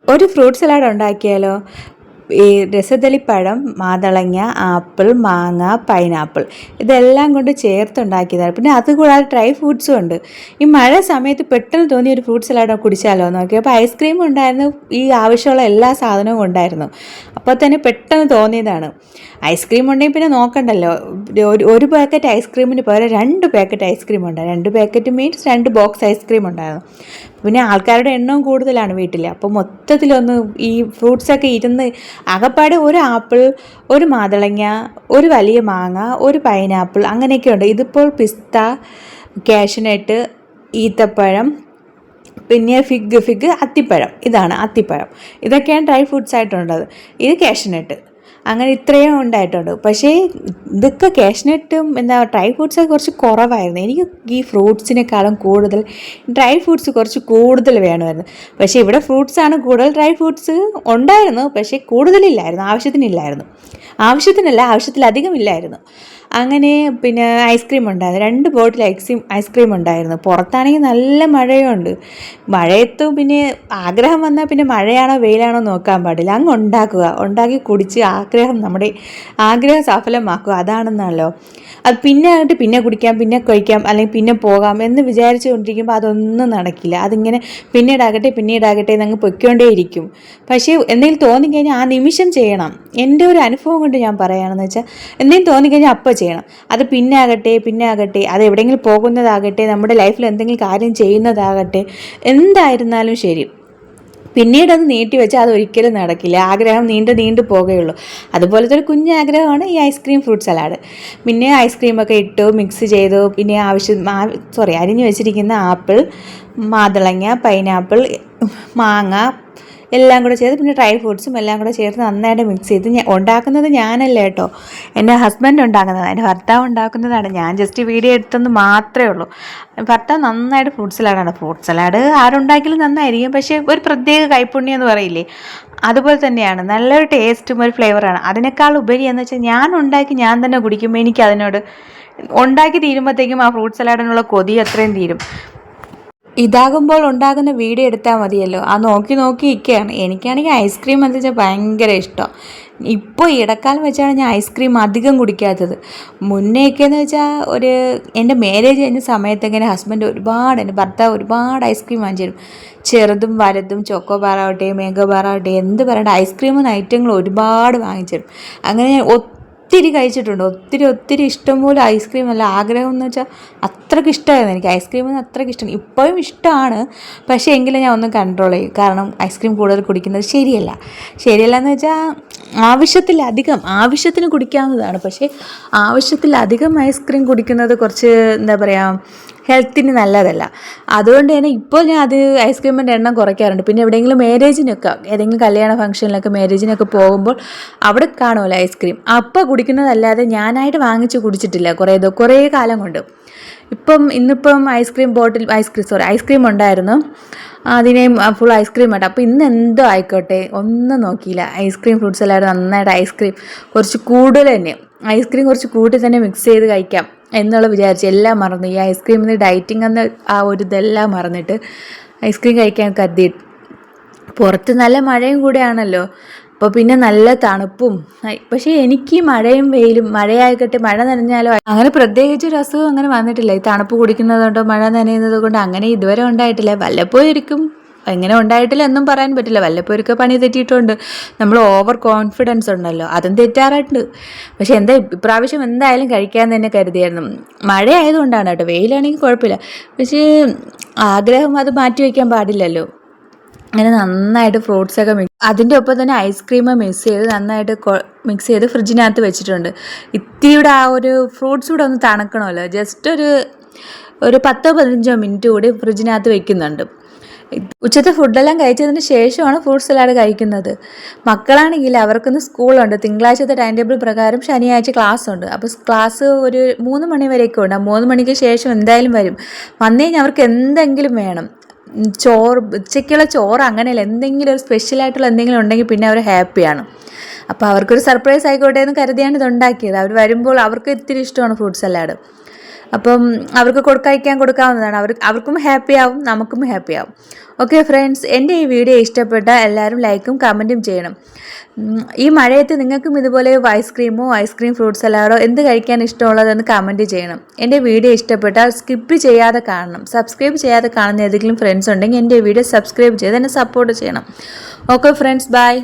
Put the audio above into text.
ഒരു fruit salad ഉണ്ടാക്കിയാലോ? ഈ രസതളിപ്പഴം, മാതളങ്ങ, ആപ്പിൾ, മാങ്ങ, പൈനാപ്പിൾ ഇതെല്ലാം കൊണ്ട് ചേർത്തുണ്ടാക്കിയതാണ്. പിന്നെ അതുകൂടാതെ ഡ്രൈ ഫ്രൂട്ട്സും ഉണ്ട്. ഈ മഴ സമയത്ത് പെട്ടെന്ന് തോന്നിയ ഒരു ഫ്രൂട്ട് സലാഡ് കുടിച്ചാലോ എന്ന് നോക്കി. അപ്പോൾ ഐസ്ക്രീമും ഉണ്ടായിരുന്നു, ഈ ആവശ്യമുള്ള എല്ലാ സാധനവും ഉണ്ടായിരുന്നു. അപ്പോൾ തന്നെ പെട്ടെന്ന് തോന്നിയതാണ്. ഐസ്ക്രീം ഉണ്ടെങ്കിൽ പിന്നെ നോക്കണ്ടല്ലോ. ഒരു പാക്കറ്റ് ഐസ്ക്രീമിന് പകരം 2 പാക്കറ്റ് ഐസ്ക്രീം ഉണ്ടായിരുന്നു. 2 പാക്കറ്റ് മീൻസ് 2 ബോക്സ് ഐസ്ക്രീം ഉണ്ടായിരുന്നു. പിന്നെ ആൾക്കാരുടെ എണ്ണവും കൂടുതലാണ് വീട്ടിൽ. അപ്പോൾ മൊത്തത്തിലൊന്ന് ഈ ഫ്രൂട്ട്സൊക്കെ ഇരുന്ന് ആകപ്പാടെ ഒരു ആപ്പിൾ, ഒരു മാതളങ്ങ, ഒരു വലിയ മാങ്ങ, ഒരു പൈനാപ്പിൾ അങ്ങനെയൊക്കെയുണ്ട്. ഇതിപ്പോൾ പിസ്ത, കാഷ്നട്ട്, ഈത്തപ്പഴം, പിന്നെ ഫിഗ് അത്തിപ്പഴം. ഇതാണ് അത്തിപ്പഴം. ഇതൊക്കെയാണ് ഡ്രൈ ഫ്രൂട്ട്സ് ആയിട്ടുള്ളത്. ഇത് കാഷ്നട്ട്. അങ്ങനെ ഇത്രയും ഉണ്ടായിട്ടുണ്ട്. പക്ഷേ ഇതൊക്കെ കാഷ്നട്ടും ഡ്രൈ ഫ്രൂട്ട്സൊക്കെ കുറച്ച് കുറവായിരുന്നു. എനിക്ക് ഈ ഫ്രൂട്ട്സിനേക്കാളും കൂടുതൽ ഡ്രൈ ഫ്രൂട്ട്സ് കുറച്ച് കൂടുതൽ വേണമായിരുന്നു. പക്ഷേ ഇവിടെ ഫ്രൂട്ട്സാണ് കൂടുതൽ, ഡ്രൈ ഫ്രൂട്ട്സ് ഉണ്ടായിരുന്നു പക്ഷേ കൂടുതലില്ലായിരുന്നു, ആവശ്യത്തിനല്ല ആവശ്യത്തിലധികം ഇല്ലായിരുന്നു. അങ്ങനെ പിന്നെ ഐസ്ക്രീം ഉണ്ടായിരുന്നു, 2 ബോട്ടിൽ ഐസ്ക്രീം ഉണ്ടായിരുന്നു. പുറത്താണെങ്കിൽ നല്ല മഴയുണ്ട്. മഴയത്ത് പിന്നെ ആഗ്രഹം വന്നാൽ പിന്നെ മഴയാണോ വെയിലാണോ നോക്കാൻ പാടില്ല, അങ്ങ് ഉണ്ടാക്കി കുടിച്ച് നമ്മുടെ ആഗ്രഹം സഫലമാക്കുക. അതാണെന്നല്ലോ. അത് പിന്നെ കുടിക്കാം, പിന്നെ കഴിക്കാം, അല്ലെങ്കിൽ പിന്നെ പോകാം എന്ന് വിചാരിച്ചു കൊണ്ടിരിക്കുമ്പോൾ അതൊന്നും നടക്കില്ല. അതിങ്ങനെ പിന്നീടാകട്ടെ എന്നങ്ങ് പൊയ്ക്കൊണ്ടേയിരിക്കും. പക്ഷേ എന്തെങ്കിലും തോന്നിക്കഴിഞ്ഞാൽ ആ നിമിഷം ചെയ്യണം. എൻ്റെ ഒരു അനുഭവം കൊണ്ട് ഞാൻ പറയുകയാണെന്ന് വെച്ചാൽ, എന്തെങ്കിലും തോന്നിക്കഴിഞ്ഞാൽ അപ്പം ചെയ്യണം. അത് പിന്നെ ആകട്ടെ, അത് എവിടെയെങ്കിലും പോകുന്നതാകട്ടെ, നമ്മുടെ ലൈഫിൽ എന്തെങ്കിലും കാര്യം ചെയ്യുന്നതാകട്ടെ, എന്തായിരുന്നാലും ശരി, പിന്നീടത് നീട്ടി വെച്ചാൽ അതൊരിക്കലും നടക്കില്ല. ആഗ്രഹം നീണ്ടു പോകുകയുള്ളൂ. അതുപോലത്തെ ഒരു കുഞ്ഞാഗ്രഹമാണ് ഈ ഐസ്ക്രീം ഫ്രൂട്ട് സലാഡ്. പിന്നെ ഐസ്ക്രീമൊക്കെ ഇട്ടു മിക്സ് ചെയ്തു. പിന്നെ അരിഞ്ഞു വെച്ചിരിക്കുന്ന ആപ്പിൾ, മാതളങ്ങ, പൈനാപ്പിൾ, മാങ്ങ എല്ലാം കൂടെ ചേർത്ത്, പിന്നെ ഡ്രൈ ഫ്രൂട്ട്സും എല്ലാം കൂടെ ചേർത്ത് നന്നായിട്ട് മിക്സ് ചെയ്ത്. ഉണ്ടാക്കുന്നത് ഞാനല്ല കേട്ടോ, എൻ്റെ ഹസ്ബൻഡ് ഉണ്ടാക്കുന്നതാണ്, എൻ്റെ ഭർത്താവ് ഉണ്ടാക്കുന്നതാണ്. ഞാൻ ജസ്റ്റ് വീഡിയോ എടുത്തെന്ന് മാത്രമേ ഉള്ളൂ. ഭർത്താവ് നന്നായിട്ട് ഫ്രൂട്ട് സലാഡ് ആരുണ്ടാക്കിയാലും നന്നായിരിക്കും. പക്ഷേ ഒരു പ്രത്യേക കൈപ്പുണ്യം എന്ന് പറയില്ലേ, അതുപോലെ തന്നെയാണ്. നല്ലൊരു ടേസ്റ്റും ഒരു ഫ്ലേവറാണ്. അതിനേക്കാൾ ഉപരി എന്ന് വെച്ചാൽ ഞാൻ ഉണ്ടാക്കി ഞാൻ തന്നെ കുടിക്കുമ്പോൾ എനിക്ക് അതിനോട് ഉണ്ടാക്കി തീരുമ്പോഴത്തേക്കും ആ ഫ്രൂട്ട് സലാഡിനുള്ള കൊതി അത്രയും തീരും. ഇതാകുമ്പോൾ ഉണ്ടാകുന്ന വീഡിയോ എടുത്താൽ മതിയല്ലോ. ആ നോക്കി ഇരിക്കുകയാണ്. എനിക്കാണെങ്കിൽ ഐസ്ക്രീം എന്ന് വെച്ചാൽ ഭയങ്കര ഇഷ്ടമാണ്. ഇപ്പോൾ ഇടക്കാലം വെച്ചാണ് ഞാൻ ഐസ്ക്രീം അധികം കുടിക്കാത്തത്. മുന്നേക്കെന്ന് വെച്ചാൽ എൻ്റെ മാരേജ് കഴിഞ്ഞ സമയത്തൊക്കെ എൻ്റെ ഭർത്താവ് ഒരുപാട് ഐസ്ക്രീം വാങ്ങിച്ചു തരും. ചെറുതും വലുതും, ചോക്കോ ബാറാവട്ടെ, മേഗോ ബാറാവട്ടെ, എന്ത് പറയണ്ട ഐസ്ക്രീം ഐറ്റങ്ങൾ ഒരുപാട് വാങ്ങിച്ചു തരും. അങ്ങനെ ഞാൻ ഒത്തിരി കഴിച്ചിട്ടുണ്ട്. ഒത്തിരി ഇഷ്ടംപോലെ ഐസ്ക്രീം. നല്ല ആഗ്രഹം എന്ന് വെച്ചാൽ അത്രയ്ക്ക് ഇഷ്ടമായിരുന്നു എനിക്ക് ഐസ്ക്രീം. അത്രയ്ക്ക് ഇഷ്ടം, ഇപ്പോഴും ഇഷ്ടമാണ്. പക്ഷേ എങ്കിലും ഞാൻ ഒന്ന് കൺട്രോൾ ചെയ്യും. കാരണം ഐസ്ക്രീം കൂടുതൽ കുടിക്കുന്നത് ശരിയല്ല എന്ന് വെച്ചാൽ ആവശ്യത്തിന് കുടിക്കാവുന്നതാണ്. പക്ഷേ ആവശ്യത്തിലധികം ഐസ്ക്രീം കുടിക്കുന്നത് കുറച്ച് ഹെൽത്തിന് നല്ലതല്ല. അതുകൊണ്ട് തന്നെ ഇപ്പോൾ ഞാൻ ഐസ്ക്രീമിൻ്റെ എണ്ണം കുറയ്ക്കാറുണ്ട്. പിന്നെ എവിടെയെങ്കിലും ഏതെങ്കിലും കല്യാണ ഫംഗ്ഷനിലൊക്കെ മാരേജിനൊക്കെ പോകുമ്പോൾ അവിടെ കാണുമല്ലോ ഐസ്ക്രീം, അപ്പോൾ കുടിക്കുന്നതല്ലാതെ ഞാനായിട്ട് വാങ്ങിച്ച് കുടിച്ചിട്ടില്ല കുറേ കാലം കൊണ്ട്. ഇന്നിപ്പം ഐസ്ക്രീം ഉണ്ടായിരുന്നു. അതിനെയും ഫുൾ ഐസ്ക്രീം ആയിട്ട്. അപ്പോൾ ഇന്ന് എന്തോ ആയിക്കോട്ടെ, ഒന്നും നോക്കിയില്ല. ഫ്രൂട്ട് സലാഡ് നന്നായിട്ട് കുറച്ച് കൂടുതൽ തന്നെ ഐസ്ക്രീം കുറച്ച് കൂട്ടി തന്നെ മിക്സ് ചെയ്ത് കഴിക്കാം എന്നുള്ള വിചാരിച്ചു. എല്ലാം മറന്നു. ഈ ഐസ്ക്രീമിന് ഡയറ്റിംഗ് എന്ന ഇതെല്ലാം മറന്നിട്ട് ഐസ്ക്രീം കഴിക്കാൻ കരുതി. പുറത്ത് നല്ല മഴയും കൂടെയാണല്ലോ, അപ്പോൾ പിന്നെ നല്ല തണുപ്പും. പക്ഷേ എനിക്ക് മഴയും വെയിലും, മഴയായിക്കട്ടെ മഴ നനഞ്ഞാലോ അങ്ങനെ പ്രത്യേകിച്ച് ഒരു അസുഖം അങ്ങനെ വന്നിട്ടില്ല. ഈ തണുപ്പ് കുടിക്കുന്നത് കൊണ്ടോ മഴ നനയുന്നത് കൊണ്ടോ അങ്ങനെ ഇതുവരെ ഉണ്ടായിട്ടില്ല. വല്ലപ്പോഴും എങ്ങനെ ഉണ്ടായിട്ടില്ല എന്നും പറയാൻ പറ്റില്ല. വല്ലപ്പോഴൊക്കെ പണി തെറ്റിയിട്ടുണ്ട്. നമ്മൾ ഓവർ കോൺഫിഡൻസ് ഉണ്ടല്ലോ, അതും തെറ്റാറുണ്ട്. പക്ഷെ ഇപ്രാവശ്യം എന്തായാലും കഴിക്കാൻ തന്നെ കരുതിയായിരുന്നു. മഴ ആയതുകൊണ്ടാണ് കേട്ടോ. വെയിലാണെങ്കിൽ കുഴപ്പമില്ല. പക്ഷേ ആഗ്രഹം അത് മാറ്റി വയ്ക്കാൻ പാടില്ലല്ലോ. അങ്ങനെ നന്നായിട്ട് ഫ്രൂട്ട്സൊക്കെ അതിൻ്റെ ഒപ്പം തന്നെ ഐസ്ക്രീം നന്നായിട്ട് മിക്സ് ചെയ്ത് ഫ്രിഡ്ജിനകത്ത് വെച്ചിട്ടുണ്ട്. ഇത്തിരിയുടെ ആ ഒരു ഫ്രൂട്ട്സ് കൂടെ ഒന്ന് തണുക്കണമല്ലോ. ജസ്റ്റ് ഒരു 10-15 മിനിറ്റ് കൂടി ഫ്രിഡ്ജിനകത്ത് വെക്കുന്നുണ്ട്. ഉച്ചത്തെ ഫുഡെല്ലാം കഴിച്ചതിന് ശേഷമാണ് ഫ്രൂട്ട് സലാഡ് കഴിക്കുന്നത്. മക്കളാണെങ്കിൽ അവർക്കൊന്ന് സ്കൂളുണ്ട്. തിങ്കളാഴ്ചത്തെ ടൈം ടേബിൾ പ്രകാരം ശനിയാഴ്ച ക്ലാസ് ഉണ്ട്. അപ്പോൾ ക്ലാസ് ഒരു 3 മണി വരെയൊക്കെ ഉണ്ട്. 3 മണിക്ക് ശേഷം എന്തായാലും വരും. വന്നു കഴിഞ്ഞാൽ അവർക്ക് എന്തെങ്കിലും വേണം. ഉച്ചയ്ക്കുള്ള ചോറ് അങ്ങനെയല്ല, എന്തെങ്കിലും ഒരു സ്പെഷ്യലായിട്ടുള്ള എന്തെങ്കിലും ഉണ്ടെങ്കിൽ പിന്നെ അവർ ഹാപ്പിയാണ്. അപ്പോൾ അവർക്കൊരു സർപ്രൈസ് ആയിക്കോട്ടെ എന്ന് കരുതിയാണ് ഇതുണ്ടാക്കിയത്. അവർ വരുമ്പോൾ അവർക്ക് ഇത്തിരി ഇഷ്ടമാണ് ഫ്രൂട്ട് സലാഡ്. അപ്പം അവർക്ക് കൊടുക്കാവുന്നതാണ്. അവർക്കും ഹാപ്പി ആവും, നമുക്കും ഹാപ്പി ആവും. ഓക്കെ ഫ്രണ്ട്സ്, എൻ്റെ ഈ വീഡിയോ ഇഷ്ടപ്പെട്ട എല്ലാവരും ലൈക്കും കമൻറ്റും ചെയ്യണം. ഈ മഴയത്ത് നിങ്ങൾക്കും ഇതുപോലെ ഐസ്ക്രീം ഫ്രൂട്ട് സലാഡോ എന്ത് കഴിക്കാൻ ഇഷ്ടമുള്ളതെന്ന് കമൻറ്റ് ചെയ്യണം. എൻ്റെ വീഡിയോ ഇഷ്ടപ്പെട്ടാൽ സ്കിപ്പ് ചെയ്യാതെ കാണണം. സബ്സ്ക്രൈബ് ചെയ്യാതെ കാണുന്ന ഏതെങ്കിലും ഫ്രണ്ട്സ് ഉണ്ടെങ്കിൽ എൻ്റെ വീഡിയോ സബ്സ്ക്രൈബ് ചെയ്ത് എന്നെ സപ്പോർട്ട് ചെയ്യണം. Okay friends, by.